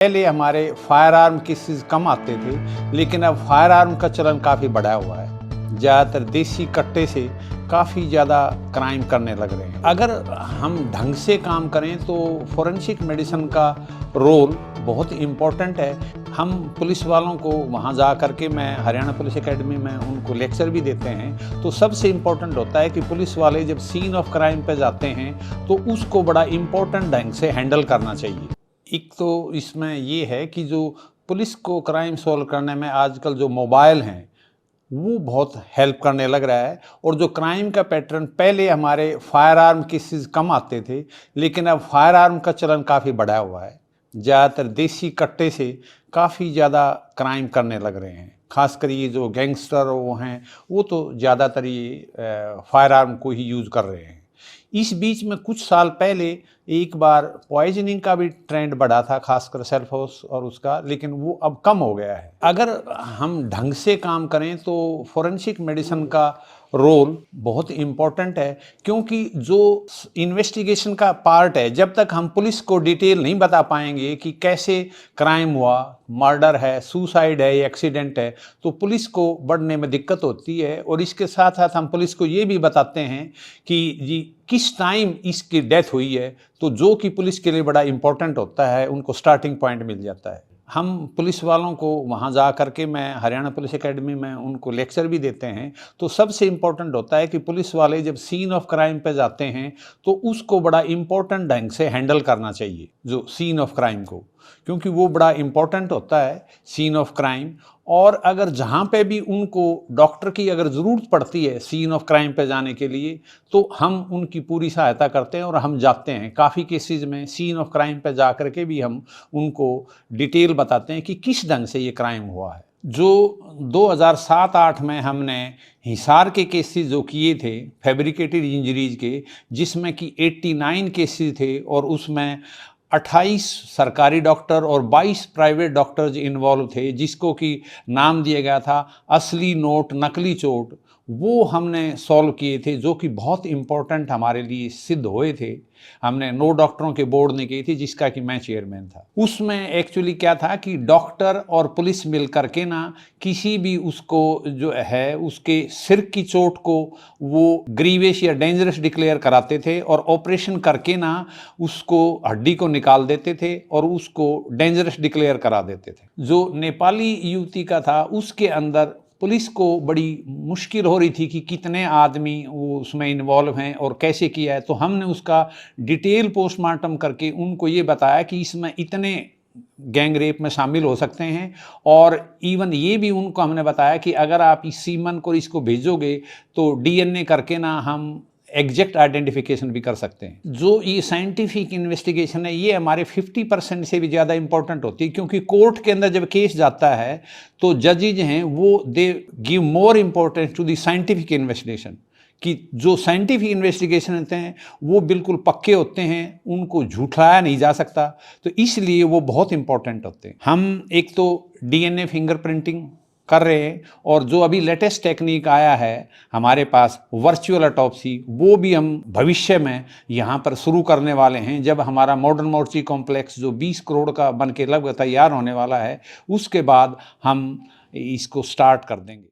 पहले हमारे fire arm cases कम आते थे, लेकिन अब फायर आर्म का चलन काफ़ी बढ़ा हुआ है। ज़्यादातर देसी कट्टे से काफ़ी ज़्यादा क्राइम करने लग रहे हैं। अगर हम ढंग से काम करें तो फोरेंसिक मेडिसिन का रोल बहुत इम्पोर्टेंट है। हम पुलिस वालों को वहाँ जा कर के, मैं हरियाणा पुलिस एकेडमी में उनको लेक्चर भी देते हैं, तो सबसे इम्पोर्टेंट होता है कि पुलिस वाले जब सीन ऑफ क्राइम पे जाते हैं तो उसको बड़ा इम्पोर्टेंट ढंग से हैंडल करना चाहिए। एक तो इसमें ये है कि जो पुलिस को क्राइम सॉल्व करने में आजकल जो मोबाइल हैं वो बहुत हेल्प करने लग रहा है। और जो क्राइम का पैटर्न, पहले हमारे फायर आर्म केसेस कम आते थे, लेकिन अब फायर आर्म का चलन काफ़ी बढ़ा हुआ है। ज़्यादातर देसी कट्टे से काफ़ी ज़्यादा क्राइम करने लग रहे हैं। खासकर ये जो गैंगस्टर वो हैं, वो तो ज़्यादातर ये फायर आर्म को ही यूज़ कर रहे हैं। इस बीच में कुछ साल पहले एक बार पॉइजनिंग का भी ट्रेंड बढ़ा था, खासकर सेल्फ हाउस और उसका, लेकिन वो अब कम हो गया है। अगर हम ढंग से काम करें तो फोरेंसिक मेडिसिन का रोल बहुत इम्पोर्टेंट है, क्योंकि जो इन्वेस्टिगेशन का पार्ट है, जब तक हम पुलिस को डिटेल नहीं बता पाएंगे कि कैसे क्राइम हुआ, मर्डर है, सुसाइड है या एक्सीडेंट है, तो पुलिस को बढ़ने में दिक्कत होती है। और इसके साथ साथ हम पुलिस को ये भी बताते हैं कि जी किस टाइम इसकी डेथ हुई है, तो जो कि पुलिस के लिए बड़ा इम्पोर्टेंट होता है, उनको स्टार्टिंग पॉइंट मिल जाता है। हम पुलिस वालों को वहाँ जा कर के, मैं हरियाणा पुलिस एकेडमी में उनको लेक्चर भी देते हैं, तो सबसे इम्पोर्टेंट होता है कि पुलिस वाले जब सीन ऑफ क्राइम पे जाते हैं तो उसको बड़ा इम्पोर्टेंट ढंग से हैंडल करना चाहिए, जो सीन ऑफ क्राइम को, क्योंकि वो बड़ा इम्पोर्टेंट होता है सीन ऑफ क्राइम। और अगर जहाँ पे भी उनको डॉक्टर की अगर ज़रूरत पड़ती है सीन ऑफ क्राइम पे जाने के लिए, तो हम उनकी पूरी सहायता करते हैं और हम जाते हैं। काफ़ी केसेस में सीन ऑफ क्राइम पे जा कर के भी हम उनको डिटेल बताते हैं कि किस ढंग से ये क्राइम हुआ है। जो 2007-8 में हमने हिसार के केसेस जो किए थे फैब्रिकेटेड इंजरीज के, जिसमें कि 89 केसेस थे और उसमें 28 सरकारी डॉक्टर और 22 प्राइवेट डॉक्टर्स इन्वॉल्व थे, जिसको कि नाम दिया गया था असली नोट नकली चोट। वो हमने सॉल्व किए थे, जो कि बहुत इम्पोर्टेंट हमारे लिए सिद्ध हुए थे। हमने 9 डॉक्टरों के बोर्ड ने की थी, जिसका कि मैं चेयरमैन था। उसमें एक्चुअली क्या था कि डॉक्टर और पुलिस मिल करके ना किसी भी उसको जो है उसके सिर की चोट को वो ग्रीवेश या डेंजरस डिक्लेयर कराते थे और ऑपरेशन करके ना उसको हड्डी को निकाल देते थे और उसको डेंजरस डिक्लेयर करा देते थे। जो नेपाली युवती का था, उसके अंदर पुलिस को बड़ी मुश्किल हो रही थी कि कितने आदमी वो उसमें इन्वॉल्व हैं और कैसे किया है। तो हमने उसका डिटेल पोस्टमार्टम करके उनको ये बताया कि इसमें इतने गैंग रेप में शामिल हो सकते हैं। और इवन ये भी उनको हमने बताया कि अगर आप इस सीमन को इसको भेजोगे तो डीएनए करके ना हम एग्जैक्ट आइडेंटिफिकेशन भी कर सकते हैं। जो ये साइंटिफिक इन्वेस्टिगेशन है, ये हमारे 50% से भी ज़्यादा इंपॉर्टेंट होती है, क्योंकि कोर्ट के अंदर जब केस जाता है तो जजेज हैं वो they give more importance to the scientific investigation, कि जो साइंटिफिक इन्वेस्टिगेशन होते हैं वो बिल्कुल पक्के होते हैं, उनको झूठलाया नहीं जा सकता, तो इसलिए वो बहुत इंपॉर्टेंट होते हैं। हम एक तो डीएनए फिंगरप्रिंटिंग कर रहे हैं, और जो अभी लेटेस्ट टेक्निक आया है हमारे पास वर्चुअल ऑटोप्सी, वो भी हम भविष्य में यहाँ पर शुरू करने वाले हैं। जब हमारा मॉडर्न मोर्ची कॉम्प्लेक्स जो 20 करोड़ का बन के लगभग तैयार होने वाला है, उसके बाद हम इसको स्टार्ट कर देंगे।